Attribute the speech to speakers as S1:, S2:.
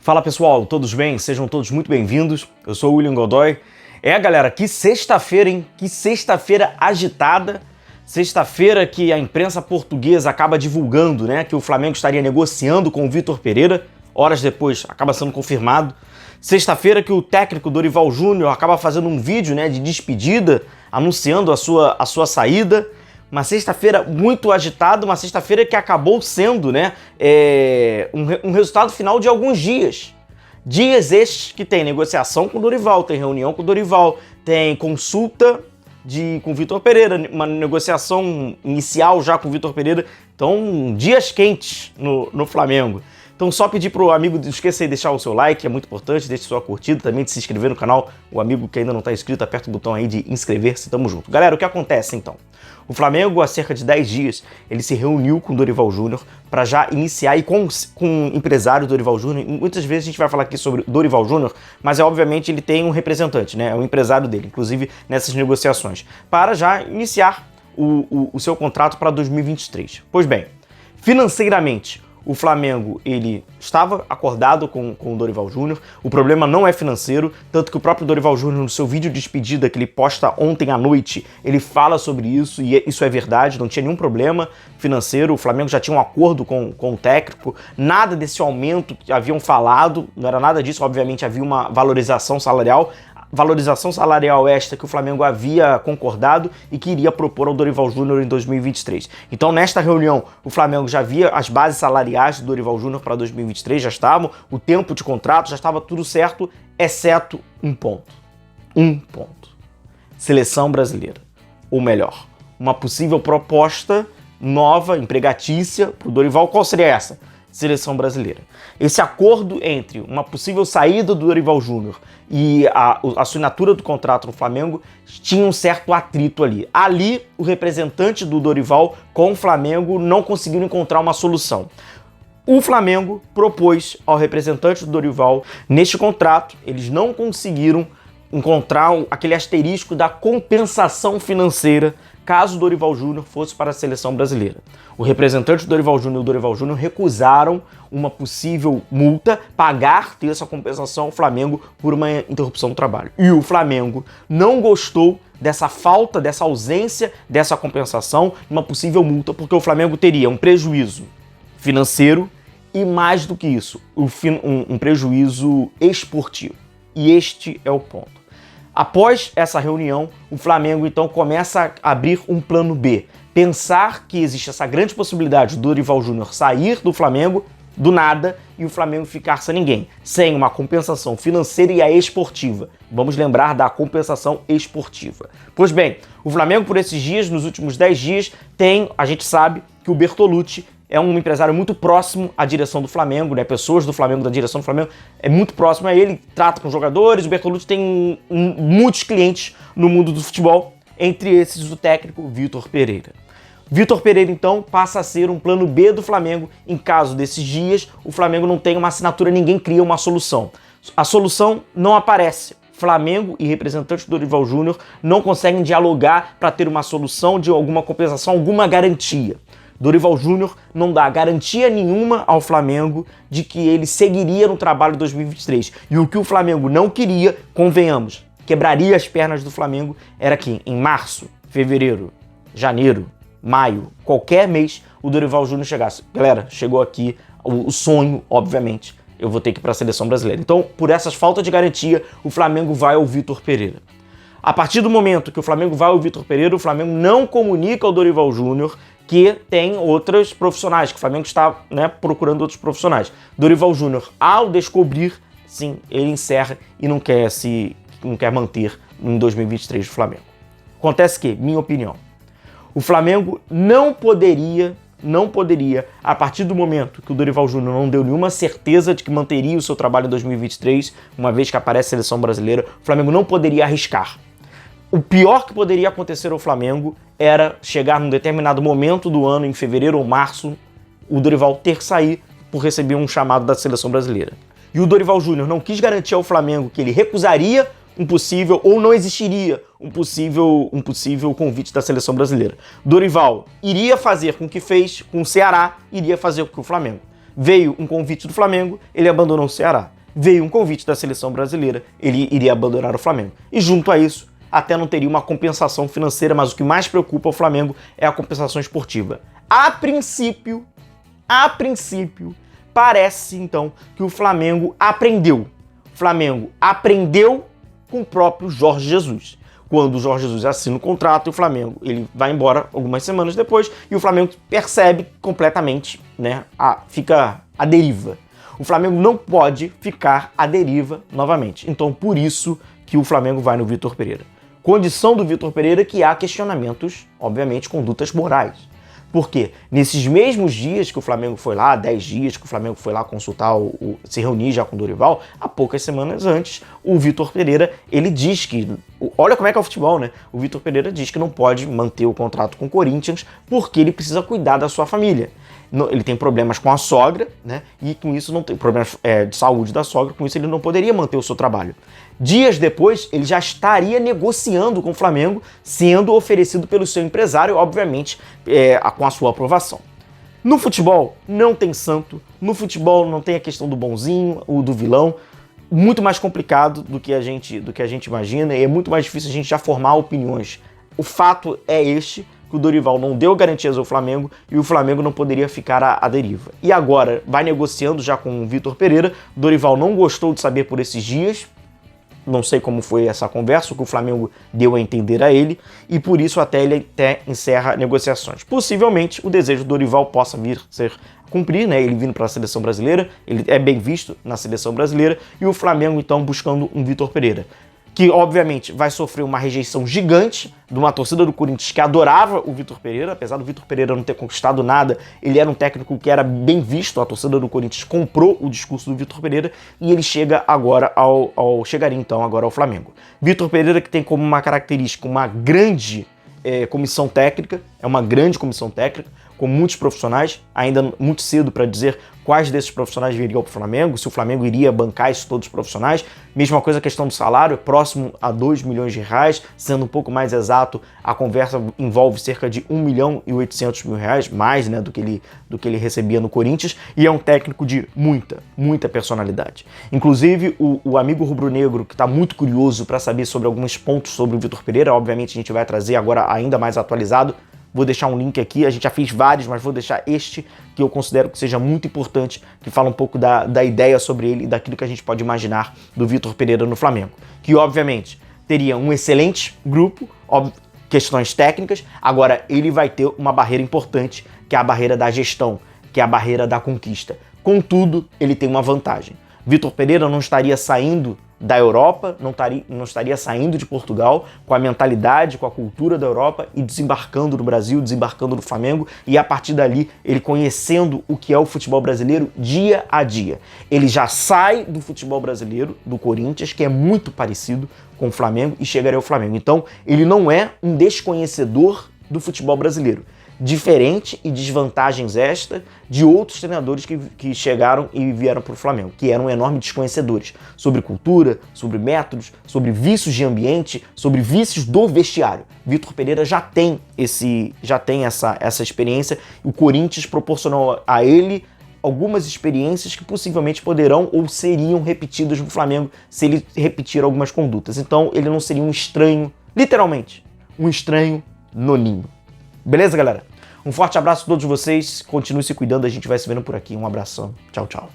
S1: Fala pessoal, todos bem? Sejam todos muito bem-vindos. Eu sou o William Godoy. Galera, que sexta-feira, hein? Que sexta-feira agitada. Sexta-feira que a imprensa portuguesa acaba divulgando, né, que o Flamengo estaria negociando com o Vitor Pereira. Horas depois acaba sendo confirmado. Sexta-feira que o técnico Dorival Júnior acaba fazendo um vídeo, né, de despedida, anunciando a sua saída. Uma sexta-feira muito agitada, uma sexta-feira que acabou sendo, né, um resultado final de alguns dias. Dias estes que tem negociação com o Dorival, tem reunião com o Dorival, tem consulta com o Vitor Pereira, uma negociação inicial já com o Vitor Pereira. Então, dias quentes no Flamengo. Então só pedir pro amigo, não esqueça de deixar o seu like, é muito importante, deixe sua curtida, também de se inscrever no canal. O amigo que ainda não está inscrito, aperta o botão aí de inscrever-se, tamo junto. Galera, o que acontece então? O Flamengo, há cerca de 10 dias, ele se reuniu com o Dorival Júnior para já iniciar, e com o empresário Dorival Júnior. Muitas vezes a gente vai falar aqui sobre Dorival Júnior, mas obviamente ele tem um representante, né? É o empresário dele, inclusive nessas negociações, para já iniciar o seu contrato para 2023. Pois bem, financeiramente, o Flamengo, ele estava acordado com o Dorival Júnior. O problema não é financeiro, tanto que o próprio Dorival Júnior, no seu vídeo de despedida que ele posta ontem à noite, ele fala sobre isso, e isso é verdade, não tinha nenhum problema financeiro. O Flamengo já tinha um acordo com o técnico, nada desse aumento que haviam falado, não era nada disso, obviamente havia uma valorização salarial esta que o Flamengo havia concordado e que iria propor ao Dorival Júnior em 2023. Então, nesta reunião, o Flamengo já via as bases salariais do Dorival Júnior para 2023, já estavam, o tempo de contrato, já estava tudo certo, exceto um ponto. Um ponto. Seleção brasileira. Ou melhor, uma possível proposta nova, empregatícia para o Dorival. Qual seria essa? Seleção brasileira. Esse acordo entre uma possível saída do Dorival Júnior e a assinatura do contrato no Flamengo tinha um certo atrito ali. Ali, o representante do Dorival com o Flamengo não conseguiram encontrar uma solução. O Flamengo propôs ao representante do Dorival, neste contrato, eles não conseguiram encontrar aquele asterisco da compensação financeira caso o Dorival Júnior fosse para a seleção brasileira. O representante do Dorival Júnior e o Dorival Júnior recusaram uma possível multa, ter essa compensação ao Flamengo por uma interrupção do trabalho. E o Flamengo não gostou dessa falta, dessa ausência dessa compensação, uma possível multa, porque o Flamengo teria um prejuízo financeiro e, mais do que isso, um prejuízo esportivo. E este é o ponto. Após essa reunião, o Flamengo então começa a abrir um plano B. Pensar que existe essa grande possibilidade do Dorival Júnior sair do Flamengo do nada e o Flamengo ficar sem ninguém, sem uma compensação financeira e a esportiva. Vamos lembrar da compensação esportiva. Pois bem, o Flamengo por esses dias, nos últimos 10 dias, a gente sabe que o Bertolucci é um empresário muito próximo à direção do Flamengo, né? Pessoas do Flamengo, da direção do Flamengo, é muito próximo a ele, trata com jogadores. O Bertolucci tem muitos clientes no mundo do futebol, entre esses o técnico Vitor Pereira. Vitor Pereira, então, passa a ser um plano B do Flamengo em caso desses dias o Flamengo não tenha uma assinatura, ninguém cria uma solução. A solução não aparece. Flamengo e representante do Dorival Júnior não conseguem dialogar para ter uma solução de alguma compensação, alguma garantia. Dorival Júnior não dá garantia nenhuma ao Flamengo de que ele seguiria no trabalho de 2023. E o que o Flamengo não queria, convenhamos, quebraria as pernas do Flamengo, era que em março, fevereiro, janeiro, maio, qualquer mês, o Dorival Júnior chegasse. Galera, chegou aqui o sonho, obviamente, eu vou ter que ir para a seleção brasileira. Então, por essas faltas de garantia, o Flamengo vai ao Vitor Pereira. A partir do momento que o Flamengo vai ao Vitor Pereira, o Flamengo não comunica ao Dorival Júnior que tem outros profissionais, que o Flamengo está, né, procurando outros profissionais. Dorival Júnior, ao descobrir, sim, ele encerra e não quer manter em 2023 o Flamengo. Acontece que, minha opinião, o Flamengo não poderia, a partir do momento que o Dorival Júnior não deu nenhuma certeza de que manteria o seu trabalho em 2023, uma vez que aparece a seleção brasileira, o Flamengo não poderia arriscar. O pior que poderia acontecer ao Flamengo era chegar num determinado momento do ano, em fevereiro ou março, o Dorival ter que sair por receber um chamado da seleção brasileira. E o Dorival Júnior não quis garantir ao Flamengo que ele recusaria um possível, ou não existiria um possível convite da seleção brasileira. Dorival iria fazer com o que fez com o Ceará, iria fazer com o Flamengo. Veio um convite do Flamengo, ele abandonou o Ceará. veio um convite da seleção brasileira, ele iria abandonar o Flamengo. E junto a isso, até não teria uma compensação financeira, mas o que mais preocupa o Flamengo é a compensação esportiva. A princípio, parece então que o Flamengo aprendeu. O Flamengo aprendeu com o próprio Jorge Jesus. Quando o Jorge Jesus assina o contrato, o Flamengo ele vai embora algumas semanas depois e o Flamengo percebe completamente, né, fica à deriva. O Flamengo não pode ficar à deriva novamente. Então, por isso que o Flamengo vai no Vitor Pereira. Condição do Vitor Pereira que há questionamentos, obviamente, condutas morais. Porque nesses mesmos dias que o Flamengo foi lá, 10 dias que o Flamengo foi lá consultar, se reunir já com o Dorival, há poucas semanas antes, o Vitor Pereira, ele diz que, olha como é que é o futebol, né? O Vitor Pereira diz que não pode manter o contrato com o Corinthians porque ele precisa cuidar da sua família. Ele tem problemas com a sogra, né? E com isso não tem problemas de saúde da sogra, com isso ele não poderia manter o seu trabalho. Dias depois, ele já estaria negociando com o Flamengo, sendo oferecido pelo seu empresário, obviamente, com a sua aprovação. No futebol, não tem santo. No futebol, não tem a questão do bonzinho ou do vilão. Muito mais complicado do que a gente imagina e é muito mais difícil a gente já formar opiniões. O fato é este, que o Dorival não deu garantias ao Flamengo e o Flamengo não poderia ficar à deriva. E agora, vai negociando já com o Vitor Pereira. O Dorival não gostou de saber por esses dias. Não sei como foi essa conversa, o que o Flamengo deu a entender a ele, e por isso ele encerra negociações. Possivelmente o desejo do Dorival possa vir a cumprir, né? Ele vindo para a seleção brasileira, ele é bem visto na seleção brasileira, e o Flamengo então buscando um Vitor Pereira, que obviamente vai sofrer uma rejeição gigante de uma torcida do Corinthians que adorava o Vitor Pereira, apesar do Vitor Pereira não ter conquistado nada, ele era um técnico que era bem visto, a torcida do Corinthians comprou o discurso do Vitor Pereira e ele chega agora chegaria então agora ao Flamengo. Vitor Pereira que tem como uma característica uma grande comissão técnica, é uma grande comissão técnica, com muitos profissionais, ainda muito cedo para dizer quais desses profissionais viriam para o Flamengo, se o Flamengo iria bancar esses todos os profissionais. Mesma coisa a questão do salário, próximo a 2 milhões de reais, sendo um pouco mais exato, a conversa envolve cerca de 1 milhão e 800 mil reais, mais, né, do que ele recebia no Corinthians, e é um técnico de muita personalidade. Inclusive, o amigo rubro-negro, que está muito curioso para saber sobre alguns pontos sobre o Vitor Pereira, obviamente a gente vai trazer agora ainda mais atualizado. Vou deixar um link aqui, a gente já fez vários, mas vou deixar este que eu considero que seja muito importante, que fala um pouco da ideia sobre ele e daquilo que a gente pode imaginar do Vitor Pereira no Flamengo. Que, obviamente, teria um excelente grupo, questões técnicas, agora ele vai ter uma barreira importante, que é a barreira da gestão, que é a barreira da conquista. Contudo, ele tem uma vantagem. Vitor Pereira não estaria saindo da Europa, não estaria saindo de Portugal com a mentalidade, com a cultura da Europa e desembarcando no Brasil, desembarcando no Flamengo e a partir dali ele conhecendo o que é o futebol brasileiro dia a dia. Ele já sai do futebol brasileiro, do Corinthians, que é muito parecido com o Flamengo e chegaria ao Flamengo. Então ele não é um desconhecedor do futebol brasileiro. Diferente e desvantagens esta de outros treinadores que chegaram e vieram para o Flamengo, que eram enormes desconhecedores sobre cultura, sobre métodos, sobre vícios de ambiente, sobre vícios do vestiário. Vitor Pereira já tem essa experiência. O Corinthians proporcionou a ele algumas experiências que possivelmente poderão ou seriam repetidas no Flamengo se ele repetir algumas condutas. Então ele não seria um estranho, literalmente, um estranho no ninho. Beleza, galera? Um forte abraço a todos vocês. Continue se cuidando. A gente vai se vendo por aqui. Um abração. Tchau, tchau.